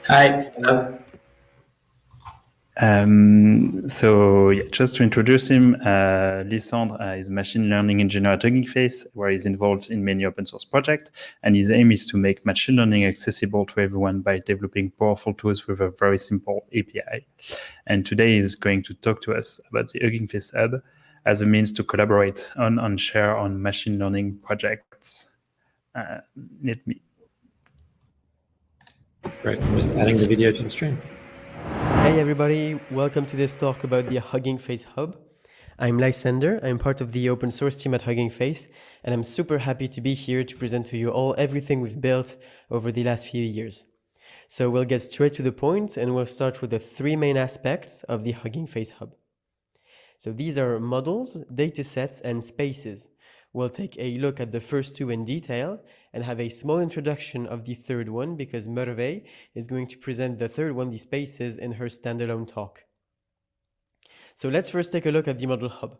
Hi. Just to introduce him, Lysandre is a machine learning engineer at Hugging Face, where he's involved in many open source projects. And his aim is to make machine learning accessible to everyone by developing powerful tools with a very simple API. And today he's going to talk to us about the Hugging Face Hub as a means to collaborate on and share on machine learning projects. Let me. Great, I'm just adding the video to the stream. Hey everybody, welcome to this talk about the Hugging Face Hub. I'm Lysandre, I'm part of the open source team at Hugging Face, and I'm super happy to be here to present to you all everything we've built over the last few years. So we'll get straight to the point, and we'll start with the three main aspects of the Hugging Face Hub. So these are models, datasets, and spaces. We'll take a look at the first two in detail and have a small introduction of the third one because Merve is going to present the third one, the spaces, in her standalone talk. So let's first take a look at the Model Hub.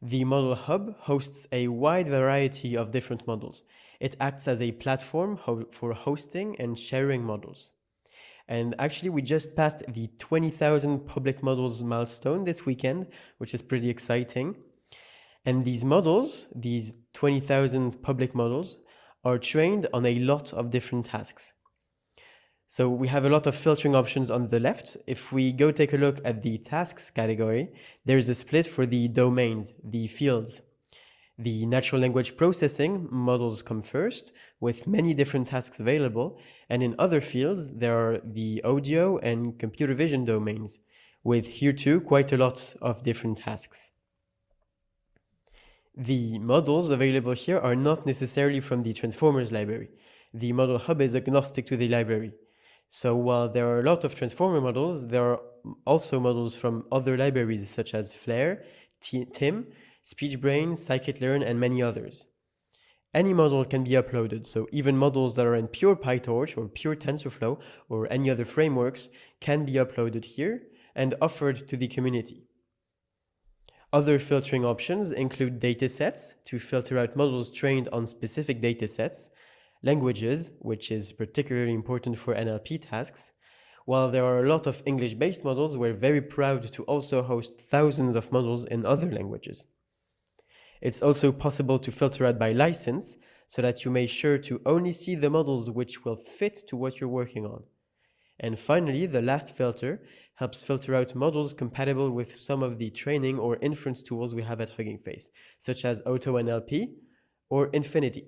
The Model Hub hosts a wide variety of different models. It acts as a platform for hosting and sharing models. And actually, we just passed the 20,000 public models milestone this weekend, which is pretty exciting. And these models, these 20,000 public models, are trained on a lot of different tasks. So we have a lot of filtering options on the left. If we go take a look at the tasks category, there's a split for the domains, the fields. The natural language processing models come first, with many different tasks available. And in other fields, there are the audio and computer vision domains, with here too quite a lot of different tasks. The models available here are not necessarily from the Transformers library. The Model Hub is agnostic to the library. So while there are a lot of Transformer models, there are also models from other libraries such as Flare, TIM, SpeechBrain, Scikit-learn, and many others. Any model can be uploaded, so even models that are in pure PiTorch or pure TensorFlow or any other frameworks can be uploaded here and offered to the community. Other filtering options include datasets to filter out models trained on specific datasets, languages, which is particularly important for NLP tasks. While there are a lot of English-based models, we're very proud to also host thousands of models in other languages. It's also possible to filter out by license, so that you may sure to only see the models which will fit to what you're working on. And finally, the last filter helps filter out models compatible with some of the training or inference tools we have at Hugging Face, such as AutoNLP or Infinity.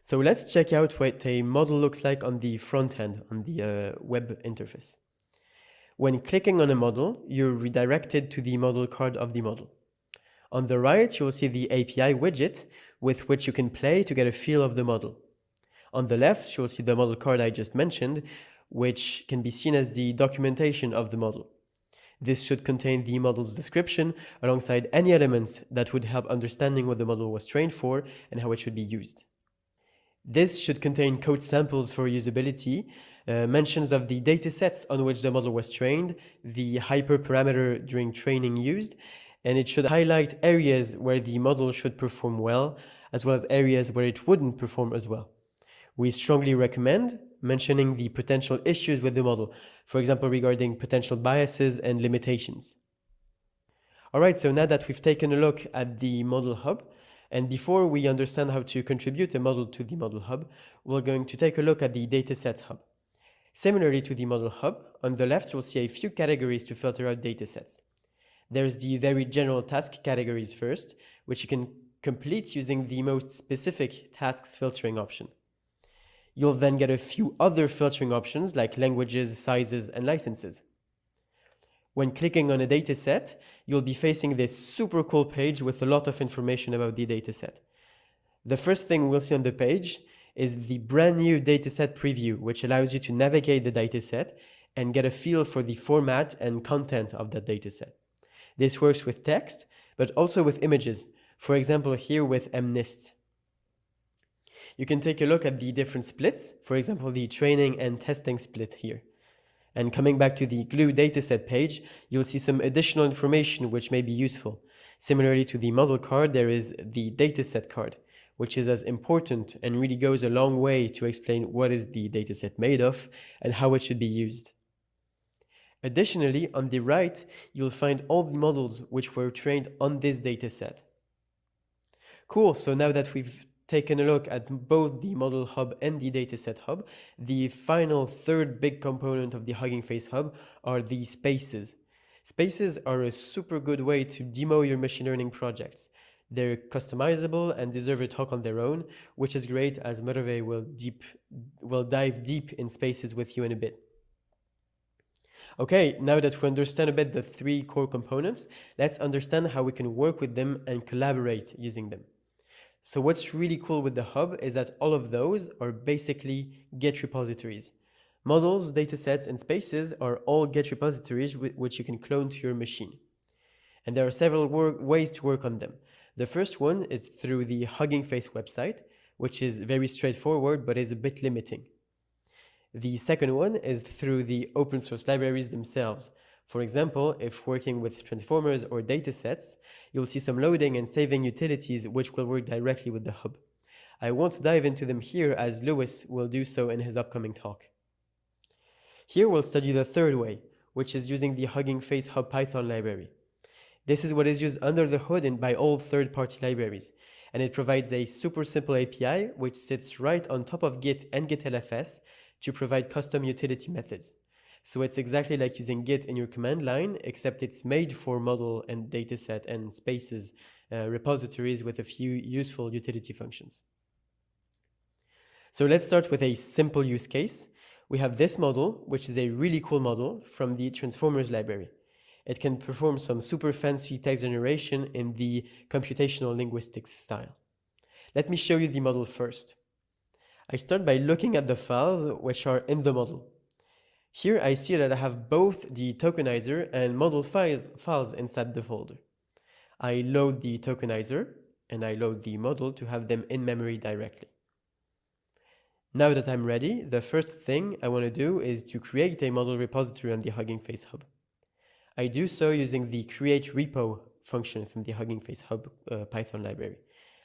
So let's check out what a model looks like on the front end, on the web interface. When clicking on a model, you're redirected to the model card of the model. On the right, you'll see the API widget with which you can play to get a feel of the model. On the left, you'll see the model card I just mentioned, which can be seen as the documentation of the model. This should contain the model's description alongside any elements that would help understanding what the model was trained for and how it should be used. This should contain code samples for usability, mentions of the datasets on which the model was trained, the hyperparameter during training used, and it should highlight areas where the model should perform well, as well as areas where it wouldn't perform as well. We strongly recommend mentioning the potential issues with the model, for example, regarding potential biases and limitations. All right, so now that we've taken a look at the Model Hub, and before we understand how to contribute a model to the Model Hub, we're going to take a look at the Datasets Hub. Similarly to the Model Hub, on the left, you'll see a few categories to filter out datasets. There's the very general task categories first, which you can complete using the most specific tasks filtering option. You'll then get a few other filtering options like languages, sizes, and licenses. When clicking on a dataset, you'll be facing this super cool page with a lot of information about the dataset. The first thing we'll see on the page is the brand new dataset preview, which allows you to navigate the dataset and get a feel for the format and content of that dataset. This works with text, but also with images, for example here with MNIST. You can take a look at the different splits, for example, the training and testing split here. And coming back to the GLUE dataset page, you'll see some additional information which may be useful. Similarly to the model card, there is the dataset card, which is as important and really goes a long way to explain what is the dataset made of and how it should be used. Additionally, on the right, you'll find all the models which were trained on this dataset. Cool, so now that we've taken a look at both the model hub and the dataset hub, the final third big component of the Hugging Face hub are the spaces. Spaces are a super good way to demo your machine learning projects. They're customizable and deserve a talk on their own, which is great as Merve will dive deep in spaces with you in a bit. Okay, now that we understand a bit the three core components, let's understand how we can work with them and collaborate using them. So what's really cool with the hub is that all of those are basically Git repositories. Models, datasets, and spaces are all Git repositories which you can clone to your machine. And there are several ways to work on them. The first one is through the Hugging Face website, which is very straightforward but is a bit limiting. The second one is through the open source libraries themselves. For example, if working with transformers or datasets, you'll see some loading and saving utilities which will work directly with the hub. I won't dive into them here as Lewis will do so in his upcoming talk. Here we'll study the third way, which is using the Hugging Face Hub Python library. This is what is used under the hood and by all third-party libraries, and it provides a super simple API which sits right on top of Git and GitLFS to provide custom utility methods. So it's exactly like using Git in your command line, except it's made for model and dataset and spaces repositories with a few useful utility functions. So let's start with a simple use case. We have this model, which is a really cool model from the transformers library. It can perform some super fancy text generation in the computational linguistics style. Let me show you the model first. I start by looking at the files which are in the model. Here I see that I have both the tokenizer and model files inside the folder. I load the tokenizer and I load the model to have them in memory directly. Now that I'm ready, the first thing I want to do is to create a model repository on the Hugging Face Hub. I do so using the create repo function from the Hugging Face Hub Python library.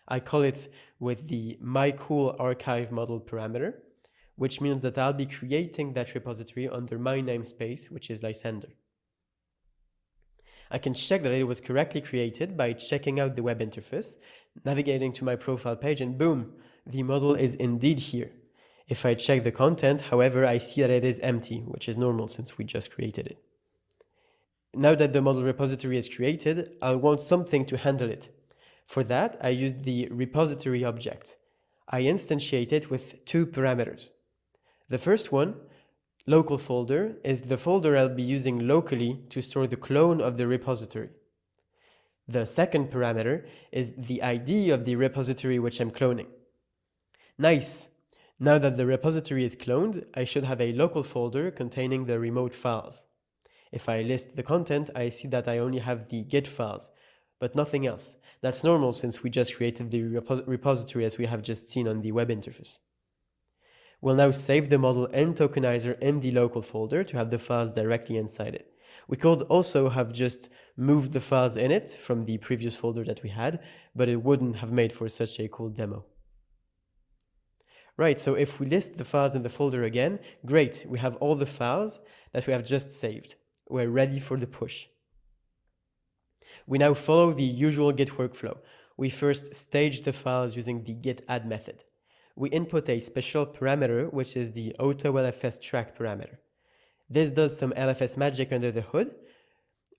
I call it with the myCoolArchive model parameter, which means that I'll be creating that repository under my namespace, which is Lysandre. I can check that it was correctly created by checking out the web interface, navigating to my profile page, and boom, the model is indeed here. If I check the content, however, I see that it is empty, which is normal since we just created it. Now that the model repository is created, I'll want something to handle it. For that, I use the repository object. I instantiate it with two parameters. The first one, local folder, is the folder I'll be using locally to store the clone of the repository. The second parameter is the ID of the repository which I'm cloning. Nice! Now that the repository is cloned, I should have a local folder containing the remote files. If I list the content, I see that I only have the Git files, but nothing else. That's normal since we just created the repository as we have just seen on the web interface. We'll now save the model and tokenizer in the local folder to have the files directly inside it. We could also have just moved the files in it from the previous folder that we had, but it wouldn't have made for such a cool demo. Right, so if we list the files in the folder again, great, we have all the files that we have just saved. We're ready for the push. We now follow the usual Git workflow. We first stage the files using the git add method. We input a special parameter, which is the AutoLFS track parameter. This does some LFS magic under the hood,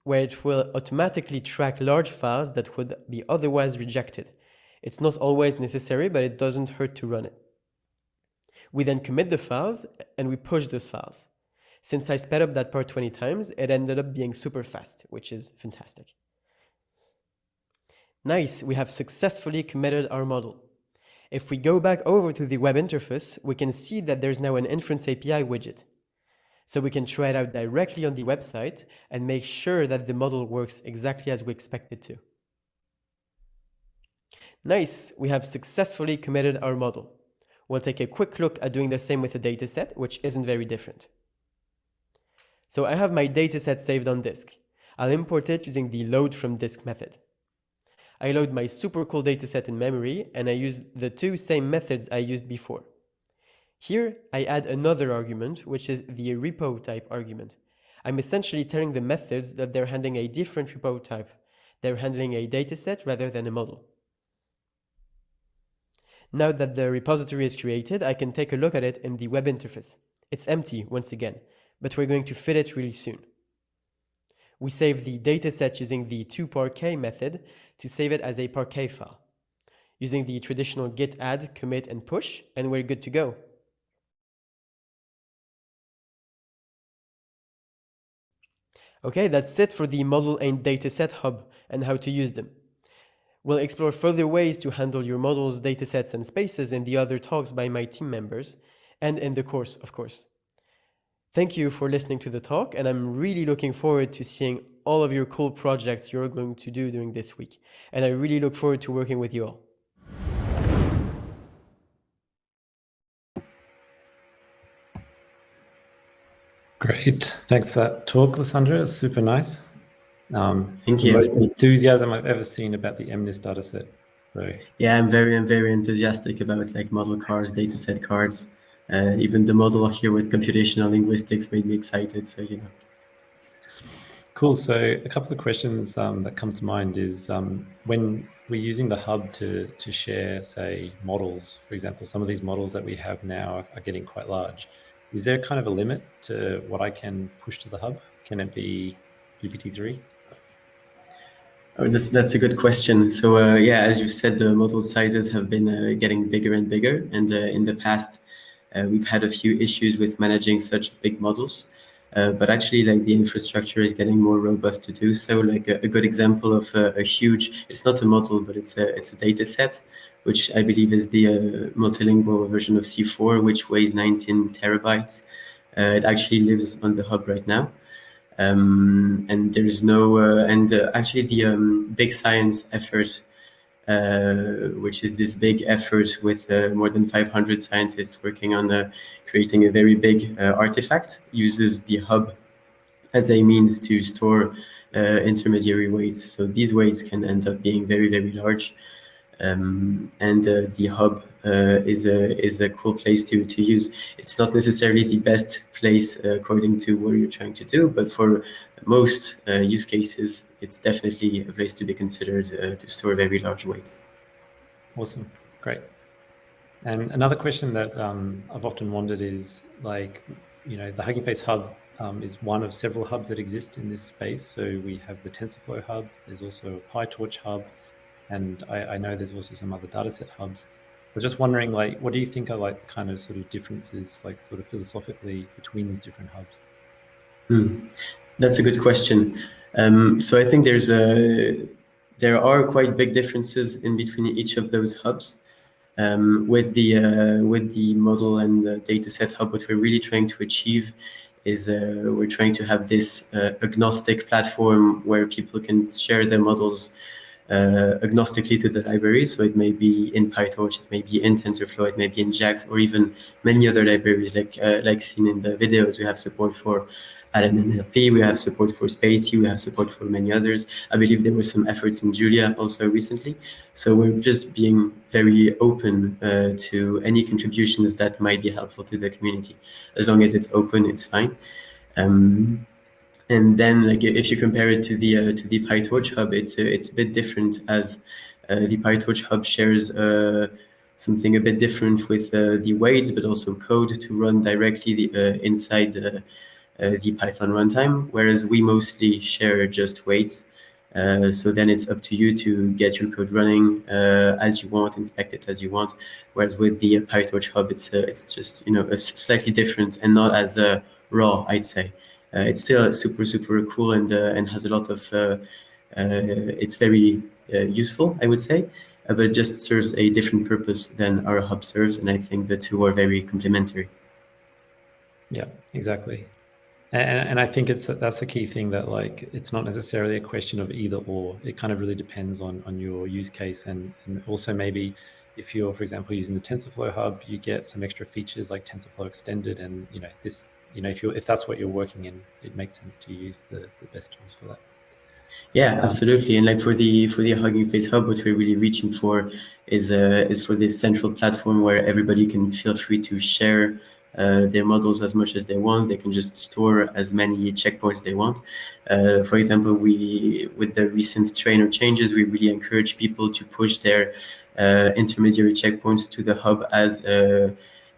where it will automatically track large files that would be otherwise rejected. It's not always necessary, but it doesn't hurt to run it. We then commit the files, and we push those files. Since I sped up that part 20 times, it ended up being super fast, which is fantastic. Nice, we have successfully committed our model. If we go back over to the web interface, we can see that there's now an Inference API widget. So we can try it out directly on the website and make sure that the model works exactly as we expect it to. Nice, we have successfully committed our model. We'll take a quick look at doing the same with a dataset, which isn't very different. So I have my dataset saved on disk. I'll import it using the load from disk method. I load my super cool dataset in memory, and I use the two same methods I used before. Here, I add another argument, which is the repo type argument. I'm essentially telling the methods that they're handling a different repo type. They're handling a dataset rather than a model. Now that the repository is created, I can take a look at it in the web interface. It's empty once again, but we're going to fill it really soon. We save the dataset using the toParquet method to save it as a Parquet file, using the traditional git add, commit, and push, and we're good to go. Okay, that's it for the model and dataset hub and how to use them. We'll explore further ways to handle your models, datasets, and spaces in the other talks by my team members, and in the course, of course. Thank you for listening to the talk, and I'm really looking forward to seeing all of your cool projects you're going to do during this week. And I really look forward to working with you all. Great. Thanks for that talk, Lysandre. It was super nice. Thank you. The most enthusiasm I've ever seen about the MNIST dataset. So yeah, I'm very enthusiastic about like model cards, dataset cards. Even the model here with computational linguistics made me excited. So cool. So a couple of questions that come to mind is when we're using the hub to share, say, models, for example, some of these models that we have now are getting quite large. Is there kind of a limit to what I can push to the hub? Can it be GPT-3? Oh, that's a good question. So yeah, as you said, the model sizes have been getting bigger and bigger, and in the past we've had a few issues with managing such big models. But actually, like the infrastructure is getting more robust to do so. Like a good example of a huge, it's not a model, but it's a data set, which I believe is the multilingual version of C4, which weighs 19 terabytes. It actually lives on the hub right now. And there's no, actually the big science effort, which is this big effort with more than 500 scientists working on creating a very big artifact, uses the hub as a means to store intermediary weights. So these weights can end up being very, very large. And the hub is a cool place to use. It's not necessarily the best place according to what you're trying to do, but for most use cases, it's definitely a place to be considered to store very large weights. Awesome, great. And another question that I've often wondered is, like, the Hugging Face hub is one of several hubs that exist in this space. So we have the TensorFlow hub, there's also a PiTorch hub, and I know there's also some other dataset hubs. I was just wondering, like, what do you think are like kind of sort of differences, like sort of philosophically, between these different hubs? That's a good question. So I think there are quite big differences in between each of those hubs. With the model and the dataset hub, what we're really trying to achieve is we're trying to have this agnostic platform where people can share their models agnostically to the library. So it may be in PyTorch, it may be in TensorFlow, it may be in JAX, or even many other libraries like seen in the videos. We have support for LNNLP, we have support for Spacey, we have support for many others. I believe there were some efforts in Julia also recently. So we're just being very open to any contributions that might be helpful to the community. As long as it's open, it's fine. And then, like, if you compare it to the PyTorch hub, it's a bit different, as the PyTorch hub shares something a bit different with the weights, but also code to run directly inside the Python runtime, whereas we mostly share just weights. So then it's up to you to get your code running as you want, inspect it as you want. Whereas with the PyTorch hub, it's just slightly different and not as raw, I'd say. It's still super cool and has a lot of. It's very useful, I would say, but it just serves a different purpose than our hub serves, and I think the two are very complementary. Yeah, exactly. And I think that's the key thing, that like it's not necessarily a question of either or. It kind of really depends on your use case, and also maybe if you're, for example, using the TensorFlow hub, you get some extra features like TensorFlow Extended, and if that's what you're working in, it makes sense to use the best tools for that. Yeah, absolutely. And like for the Hugging Face Hub, what we're really reaching for is for this central platform where everybody can feel free to share their models as much as they want. They can just store as many checkpoints they want. For example, we with the recent trainer changes, we really encourage people to push their intermediary checkpoints to the hub as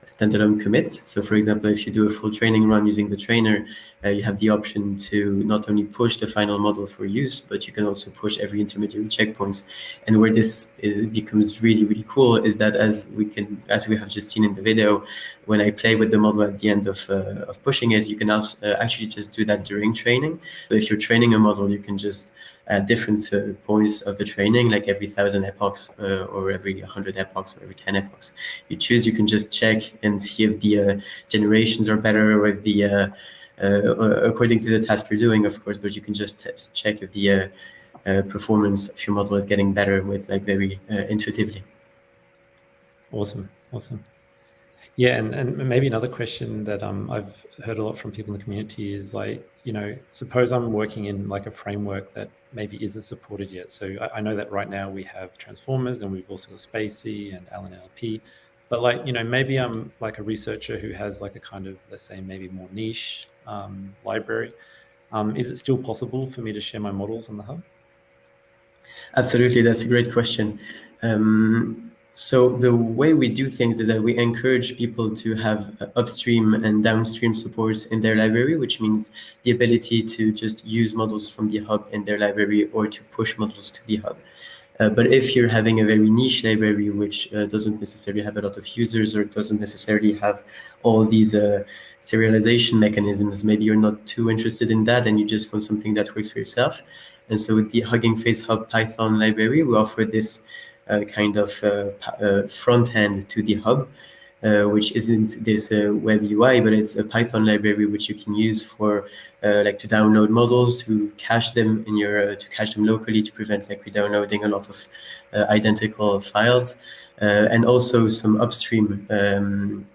standalone commits. So for example, if you do a full training run using the trainer, you have the option to not only push the final model for use, but you can also push every intermediary checkpoints. And where this becomes really, really cool is that as we have just seen in the video, when I play with the model at the end of pushing it, you can also actually just do that during training. So if you're training a model, you can just at different points of the training, like every 1,000 epochs or every 100 epochs or every 10 epochs you choose, you can just check and see if the generations are better or if the according to the task you're doing, of course, but you can just check if the performance of your model is getting better with like very intuitively. Awesome. Yeah, and maybe another question that I've heard a lot from people in the community is like, suppose I'm working in like a framework that maybe isn't supported yet. So I know that right now we have transformers and we've also got Spacey and LNLP, but like, maybe I'm like a researcher who has like a kind of, let's say maybe more niche library. Is it still possible for me to share my models on the hub? Absolutely, that's a great question. So the way we do things is that we encourage people to have upstream and downstream supports in their library, which means the ability to just use models from the hub in their library or to push models to the hub. But if you're having a very niche library, which doesn't necessarily have a lot of users or doesn't necessarily have all these serialization mechanisms, maybe you're not too interested in that and you just want something that works for yourself. And so with the Hugging Face Hub Python library, we offer this kind of front end to the hub, which isn't this web UI, but it's a Python library which you can use for like to download models, to cache them in your to cache them locally to prevent like re-downloading a lot of identical files, and also some upstream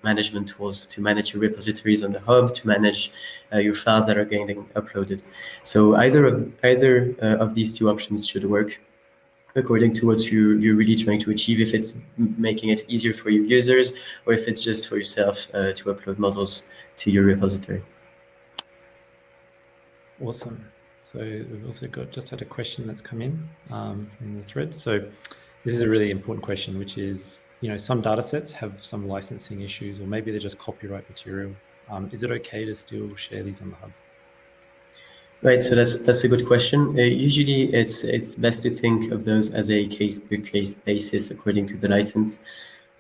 management tools to manage your repositories on the hub, to manage your files that are getting uploaded. So either of these two options should work according to what you're really trying to achieve, if it's making it easier for your users or if it's just for yourself to upload models to your repository. Awesome. So we've also just had a question that's come in from the thread. So this is a really important question, which is, some data sets have some licensing issues, or maybe they're just copyright material. Is it okay to still share these on the hub? Right, so that's a good question. Usually, it's best to think of those as a case-by-case basis according to the license.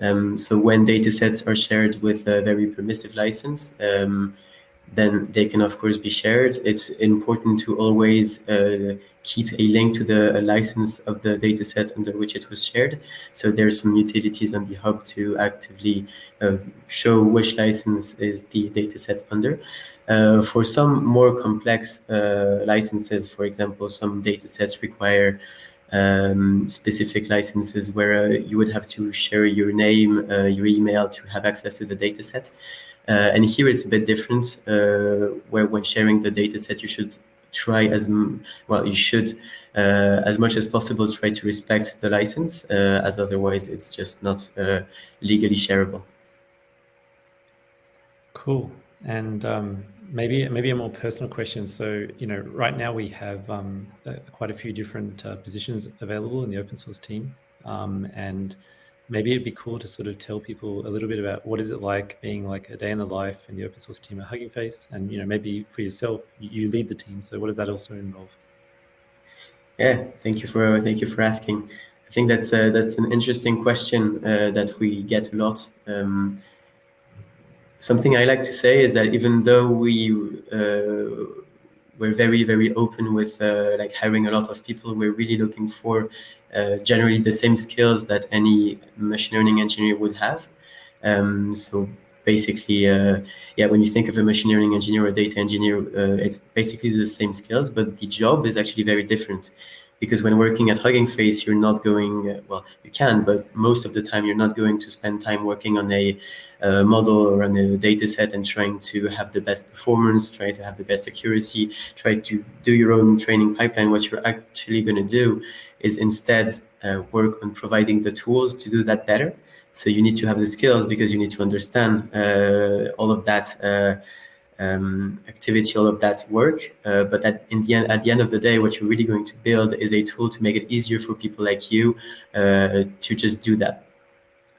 So when data sets are shared with a very permissive license, then they can of course be shared. It's important to always keep a link to the license of the dataset under which it was shared. So there's some utilities on the hub to actively show which license is the dataset under. For some more complex licenses, for example, some datasets require specific licenses where you would have to share your name, your email to have access to the dataset. And here it's a bit different, where when sharing the dataset, you should try as much as possible try to respect the license, as otherwise it's just not legally shareable. Cool. And maybe a more personal question. So, right now we have quite a few different positions available in the open source team, and maybe it'd be cool to sort of tell people a little bit about what is it like being like a day in the life in the open source team at Hugging Face, and maybe for yourself, you lead the team. So what does that also involve? Yeah, thank you for asking. I think that's an interesting question that we get a lot. Something I like to say is that even though we're very, very open with like hiring a lot of people, we're really looking for generally the same skills that any machine learning engineer would have. So basically, when you think of a machine learning engineer or a data engineer, it's basically the same skills, but the job is actually very different. Because when working at Hugging Face, you're not going, well, you can, but most of the time you're not going to spend time working on a model or on a data set and trying to have the best performance, try to have the best accuracy, try to do your own training pipeline. What you're actually going to do is instead work on providing the tools to do that better. So you need to have the skills because you need to understand all of that activity, all of that work. But at the end of the day, what you're really going to build is a tool to make it easier for people like you to just do that.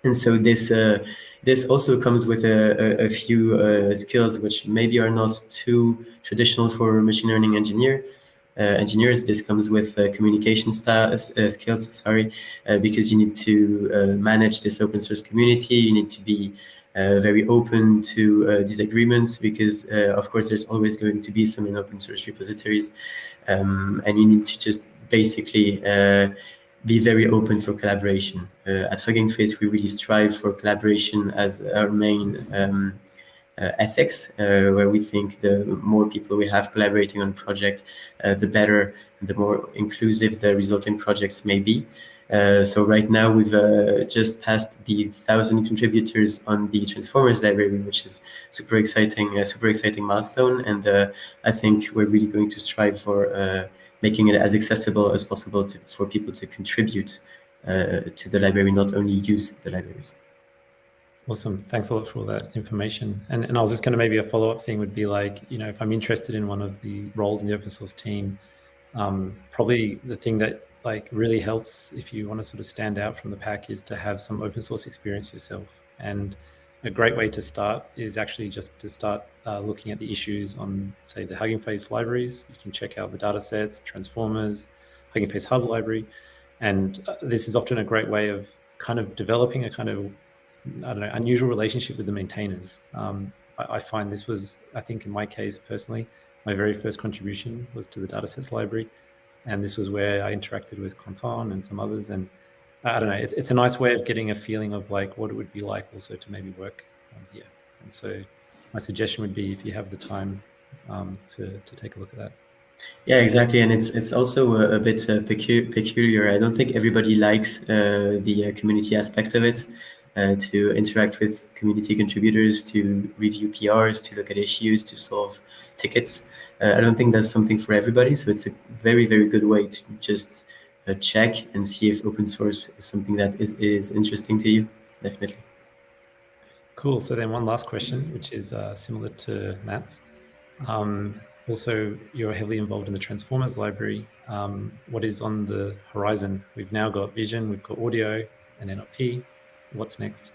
And so this also comes with a few skills which maybe are not too traditional for machine learning engineers. This comes with communication skills, sorry, because you need to manage this open source community. You need to be very open to disagreements because, of course, there's always going to be some in open source repositories. And you need to just basically be very open for collaboration. At Hugging Face, we really strive for collaboration as our main ethics, where we think the more people we have collaborating on a project, the better, the more inclusive the resulting projects may be. So right now we've just passed the 1,000 contributors on the Transformers library, which is super exciting milestone. And I think we're really going to strive for making it as accessible as possible for people to contribute to the library, not only use the libraries. Awesome. Thanks a lot for all that information. And I was just going to, maybe a follow-up thing would be like, if I'm interested in one of the roles in the open source team, probably the thing that like really helps if you want to sort of stand out from the pack is to have some open source experience yourself. And a great way to start is actually just to start looking at the issues on, say, the Hugging Face libraries. You can check out the data sets, Transformers, Hugging Face Hub library. And this is often a great way of kind of developing a kind of, I don't know, unusual relationship with the maintainers. I find this was, I think in my case personally, my very first contribution was to the datasets library. And this was where I interacted with Quentin and some others. And I don't know, it's a nice way of getting a feeling of like what it would be like also to maybe work here. And so my suggestion would be, if you have the time, to take a look at that. Yeah, exactly. And it's also a bit peculiar. I don't think everybody likes the community aspect of it. To interact with community contributors, to review PRs, to look at issues, to solve tickets. I don't think that's something for everybody. So it's a very, very good way to just check and see if open source is something that is interesting to you. Definitely. Cool. So then one last question, which is similar to Matt's. Also, you're heavily involved in the Transformers library. What is on the horizon? We've now got vision, we've got audio and NLP. What's next?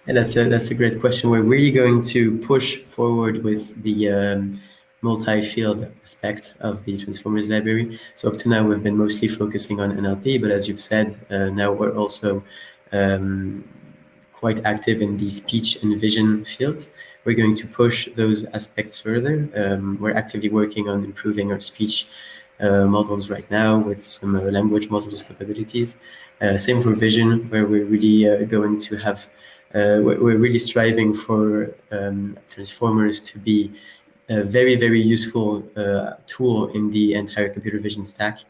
And that's a great question. We're really going to push forward with the multi-field aspect of the Transformers library. So up to now, we've been mostly focusing on NLP, but as you've said, now we're also quite active in the speech and vision fields. We're going to push those aspects further. We're actively working on improving our speech models right now with some language models capabilities. Same for vision, where we're really going to have, we're really striving for Transformers to be a very, very useful tool in the entire computer vision stack.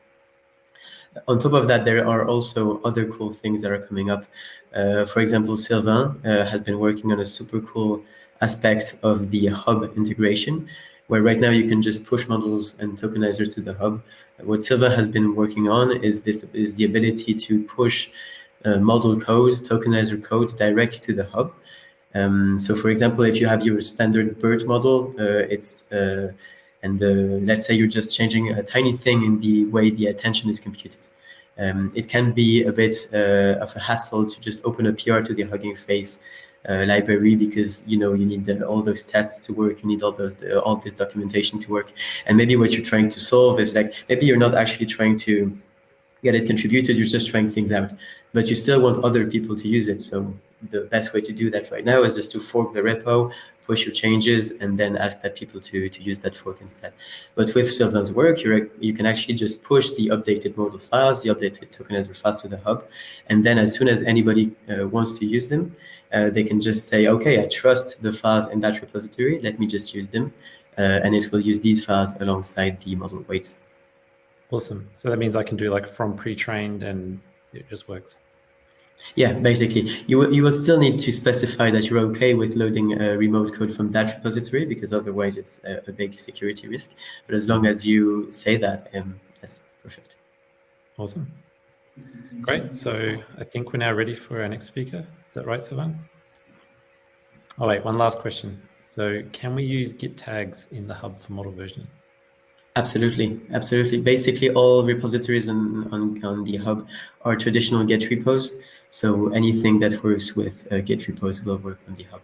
On top of that, there are also other cool things that are coming up. For example, Sylvain has been working on a super cool aspect of the hub integration, where right now you can just push models and tokenizers to the hub. What Sylvain has been working on is the ability to push model code, tokenizer code directly to the hub. So for example, if you have your standard BERT model, let's say you're just changing a tiny thing in the way the attention is computed. It can be a bit of a hassle to just open a PR to the Hugging Face library, because you need all those tests to work, you need all this documentation to work, and maybe what you're trying to solve is like, maybe you're not actually trying to get it contributed, you're just trying things out, but you still want other people to use it. So the best way to do that right now is just to fork the repo, push your changes, and then ask that people to use that fork instead. But with Sylvain's work, you can actually just push the updated model files, the updated tokenizer files to the hub, and then as soon as anybody wants to use them, they can just say, okay, I trust the files in that repository, let me just use them, and it will use these files alongside the model weights. Awesome. So that means I can do like from pre-trained and it just works. Yeah, basically, you will still need to specify that you're okay with loading remote code from that repository, because otherwise it's a big security risk. But as long as you say that, that's perfect. Awesome. Great. So I think we're now ready for our next speaker. Is that right, Sylvain? Oh, wait, one last question. So can we use Git tags in the hub for model versioning? Absolutely, absolutely. Basically, all repositories on the hub are traditional Git repos. So anything that works with Git repos will work on the hub.